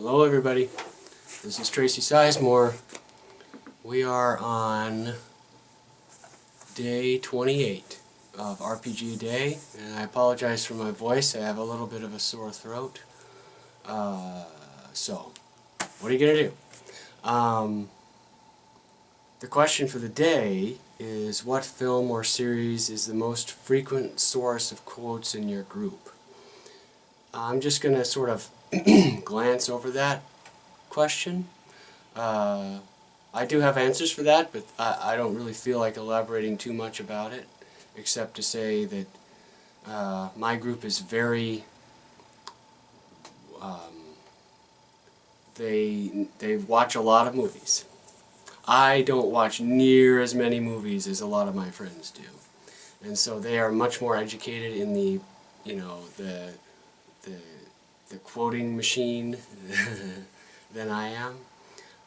Hello everybody, this is Tracy Sizemore. We are on day 28 of RPG Day, and I apologize for my voice. I have a little bit of a sore throat. So, what are you going to do? The question for the day is, what film or series is the most frequent source of quotes in your group? I'm just going to sort of glance over that question. I do have answers for that, but I don't really feel like elaborating too much about it, except to say that my group is very, they watch a lot of movies. I don't watch near as many movies as a lot of my friends do, and so they are much more educated in the, the quoting machine than I am.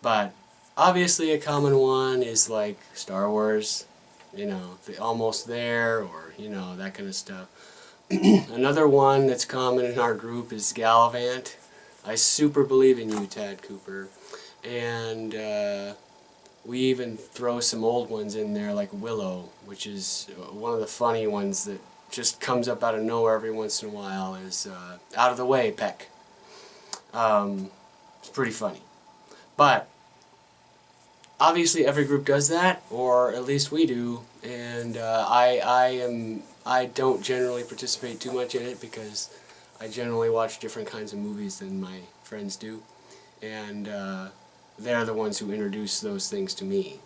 But obviously a common one is like Star Wars, the Almost There, or that kind of stuff. Another one that's common in our group is Gallivant. I super believe in you, Tad Cooper. And we even throw some old ones in there like Willow, which is one of the funny ones that just comes up out of nowhere every once in a while, is Out of the Way, Peck. It's pretty funny. But obviously every group does that, or at least we do, and I don't generally participate too much in it because I generally watch different kinds of movies than my friends do, and they're the ones who introduce those things to me.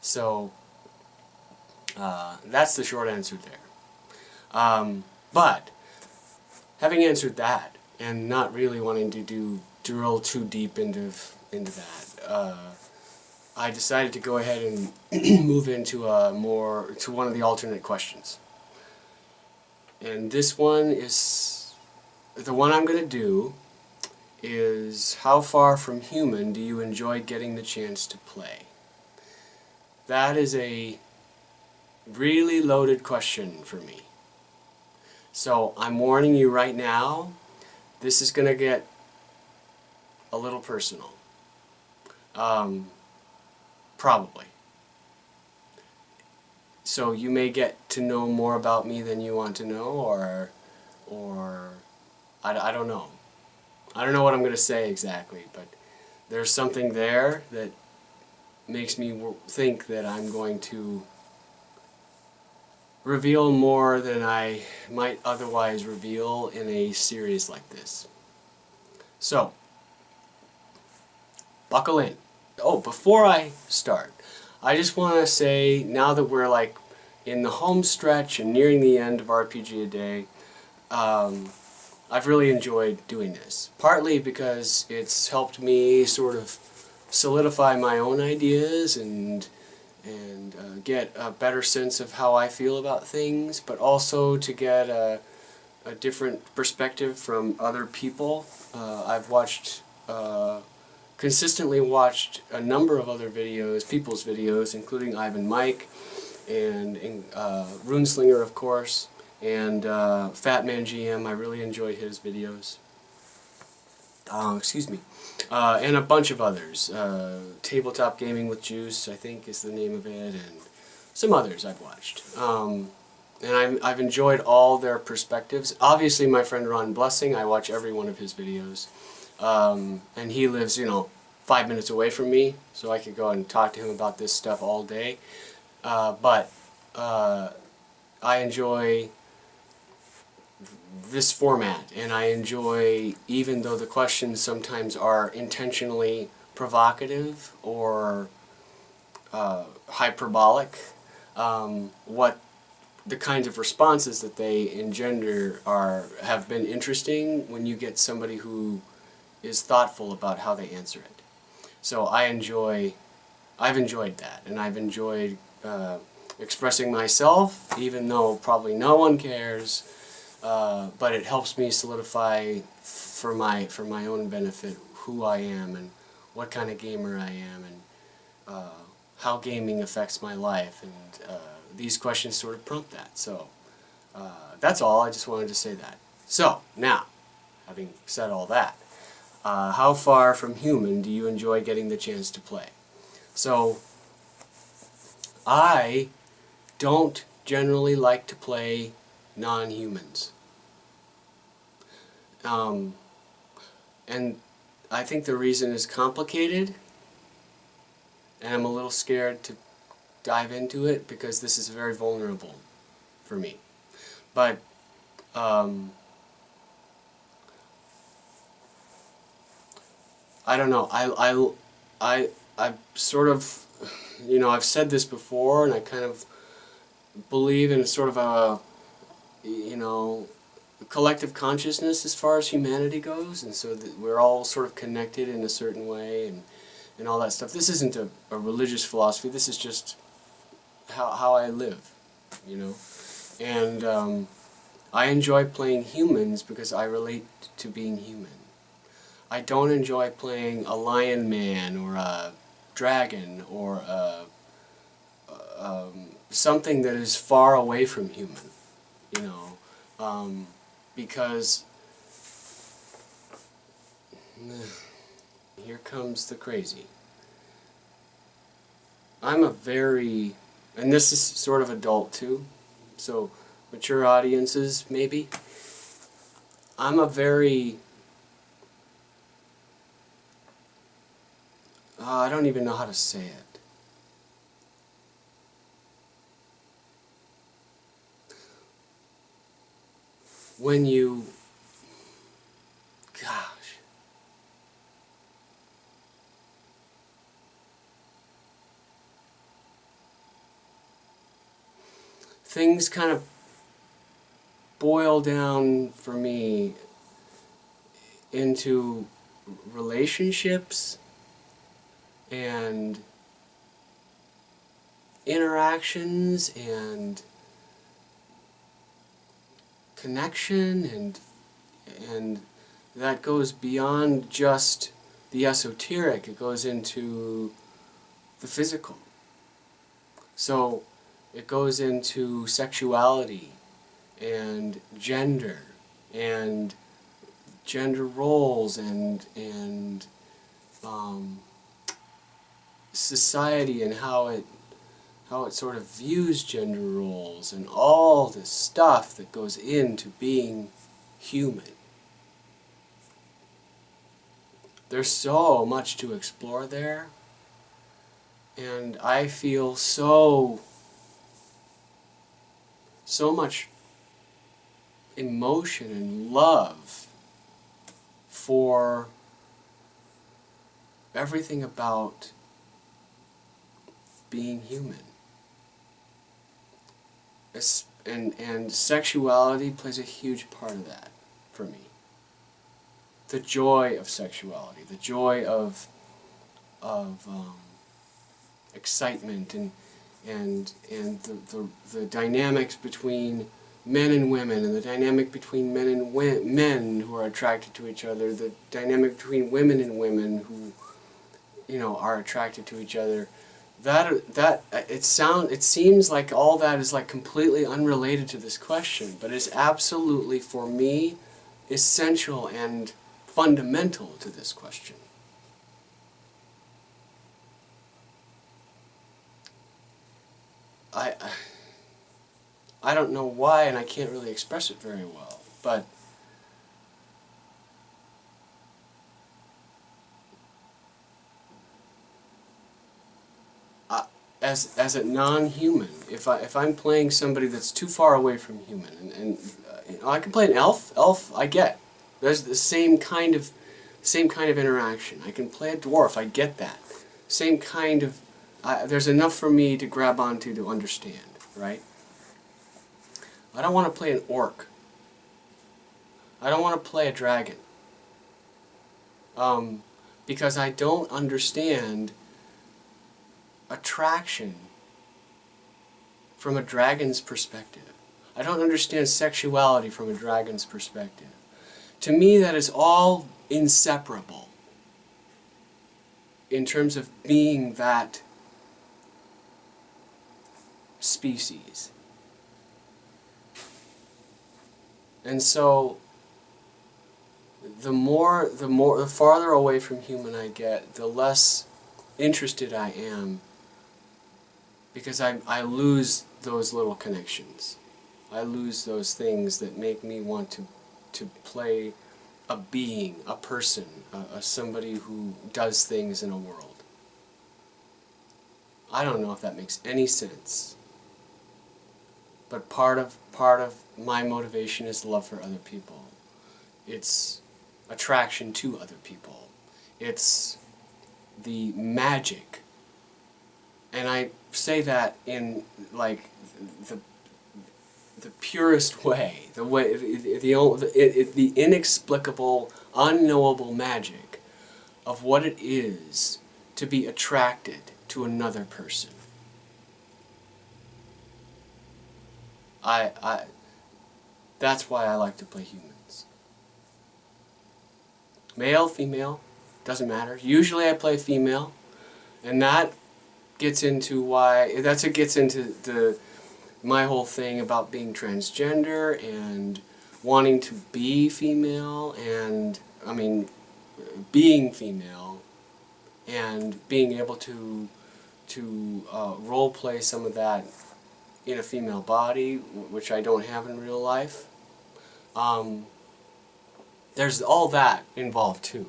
So that's the short answer there. But having answered that, and not really wanting to drill too deep into that, I decided to go ahead and move into one of the alternate questions. And this one is, the one I'm going to do is, how far from human do you enjoy getting the chance to play? That is a really loaded question for me. So I'm warning you right now, this is going to get a little personal. Probably. So you may get to know more about me than you want to know, or I don't know. I don't know what I'm going to say exactly, but there's something there that makes me think that I'm going to reveal more than I might otherwise reveal in a series like this. So, buckle in. Oh, before I start, I just want to say, now that we're like in the home stretch and nearing the end of RPG A Day, I've really enjoyed doing this. Partly because it's helped me sort of solidify my own ideas and get a better sense of how I feel about things, but also to get a different perspective from other people. I've consistently watched a number of other people's videos, including Ivan Mike and Runeslinger, of course, and Fatman GM. I really enjoy his videos. Excuse me. And a bunch of others. Tabletop Gaming with Juice, I think, is the name of it, and some others I've watched. And I've enjoyed all their perspectives. Obviously, my friend Ron Blessing, I watch every one of his videos. And he lives, 5 minutes away from me, so I could go and talk to him about this stuff all day. But I enjoy this format, and I enjoy, even though the questions sometimes are intentionally provocative or hyperbolic, what the kinds of responses that they engender have been interesting when you get somebody who is thoughtful about how they answer it. So I've enjoyed that, and I've enjoyed expressing myself, even though probably no one cares, but it helps me solidify for my own benefit who I am and what kind of gamer I am, and how gaming affects my life, and these questions sort of prompt that. So that's all. I just wanted to say that. So now, having said all that, How far from human do you enjoy getting the chance to play? So, I don't generally like to play non-humans. And I think the reason is complicated, and I'm a little scared to dive into it because this is very vulnerable for me. But I don't know. I sort of, I've said this before, and I kind of believe in sort of a, collective consciousness as far as humanity goes, and so that we're all sort of connected in a certain way, and all that stuff. This isn't a religious philosophy. This is just how I live, And I enjoy playing humans because I relate to being human. I don't enjoy playing a lion man or a dragon or something that is far away from human, because here comes the crazy. I'm a very, and this is sort of adult too, so mature audiences maybe. I'm a very, I don't even know how to say it. When you, gosh, things kind of boil down for me into relationships and interactions and connection, and that goes beyond just the esoteric. It goes into the physical. So it goes into sexuality and gender roles and society and how it sort of views gender roles and all this stuff that goes into being human. There's so much to explore there, and I feel so much emotion and love for everything about being human. And sexuality plays a huge part of that for me. The joy of sexuality, the joy of excitement and the dynamics between men and women, and the dynamic between men and men who are attracted to each other, the dynamic between women and women who are attracted to each other. It seems like all that is like completely unrelated to this question, but it's absolutely, for me, essential and fundamental to this question. I don't know why, and I can't really express it very well, but as a non-human, if I'm playing somebody that's too far away from human, and I can play an elf. I get. There's the same kind of interaction. I can play a dwarf. I get that. Same kind of. There's enough for me to grab onto to understand, right? I don't want to play an orc. I don't want to play a dragon. Because I don't understand attraction from a dragon's perspective. I don't understand sexuality from a dragon's perspective. To me, that is all inseparable in terms of being that species. And so the farther away from human I get, the less interested I am, because I lose those little connections. I lose those things that make me want to play a being, a person, somebody who does things in a world. I don't know if that makes any sense, but part of my motivation is love for other people. It's attraction to other people. It's the magic. And I say that in like the purest way, the inexplicable, unknowable magic of what it is to be attracted to another person. That's why I like to play humans. Male, female, doesn't matter. Usually I play female, and that gets into my whole thing about being transgender and wanting to be female, and being female and being able to role play some of that in a female body, which I don't have in real life. There's all that involved too,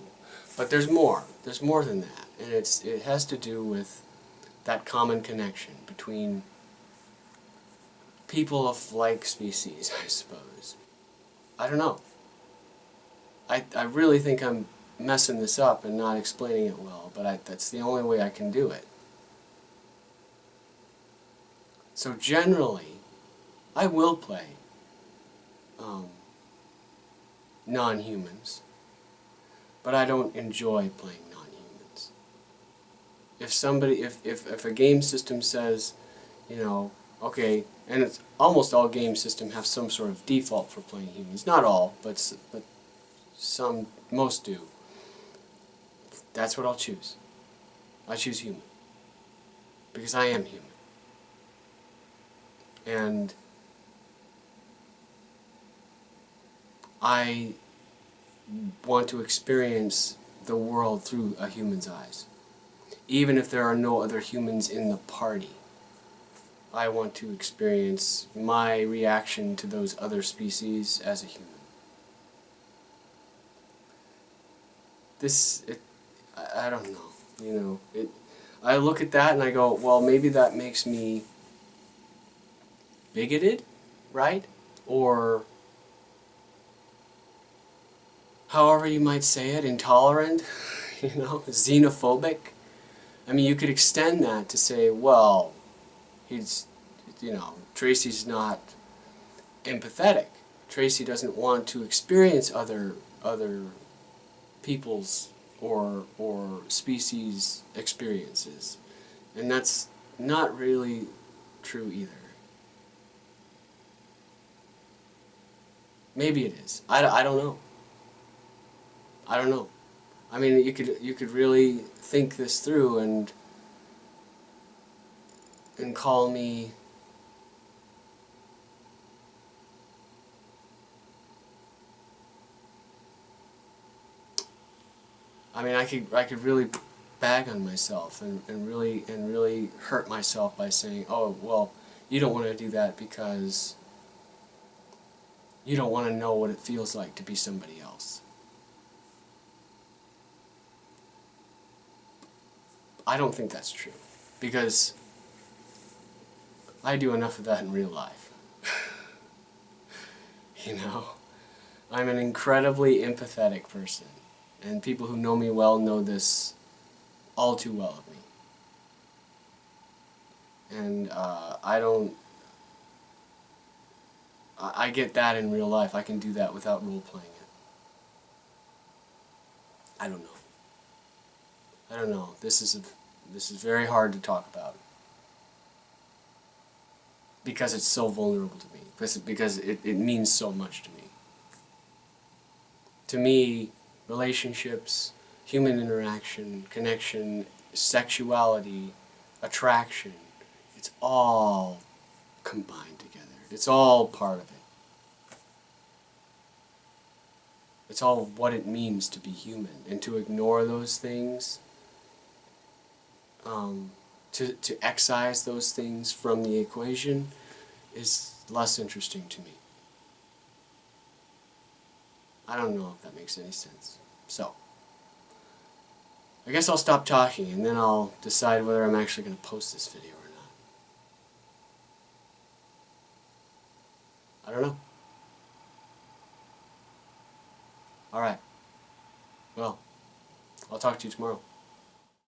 but there's more. There's more than that, and it has to do with that common connection between people of like species, I suppose. I don't know. I really think I'm messing this up and not explaining it well, but that's the only way I can do it. So generally, I will play non-humans, but I don't enjoy playing non-humans. If a game system says, okay, and it's almost all game systems have some sort of default for playing humans. Not all, but most do. That's what I'll choose. I choose human. Because I am human. And I want to experience the world through a human's eyes. Even if there are no other humans in the party, I want to experience my reaction to those other species as a human. I don't know, I look at that and I go, well, maybe that makes me bigoted, right? Or however you might say it, intolerant, xenophobic. I mean, you could extend that to say, well, Tracy's not empathetic. Tracy doesn't want to experience other people's or species experiences. And that's not really true either. Maybe it is. I don't know. I don't know. I mean, you could really think this through and call me I could really bag on myself and really hurt myself by saying, oh, well, you don't want to do that because you don't want to know what it feels like to be somebody else. I don't think that's true, because I do enough of that in real life. I'm an incredibly empathetic person, and people who know me well know this all too well of me. And I get that in real life. I can do that without role-playing it. I don't know. This is very hard to talk about, because it's so vulnerable to me. Because it means so much to me. To me, relationships, human interaction, connection, sexuality, attraction, it's all combined together. It's all part of it. It's all what it means to be human. And to ignore those things, to excise those things from the equation is less interesting to me. I don't know if that makes any sense. So, I guess I'll stop talking and then I'll decide whether I'm actually going to post this video or not. I don't know. Alright. Well, I'll talk to you tomorrow.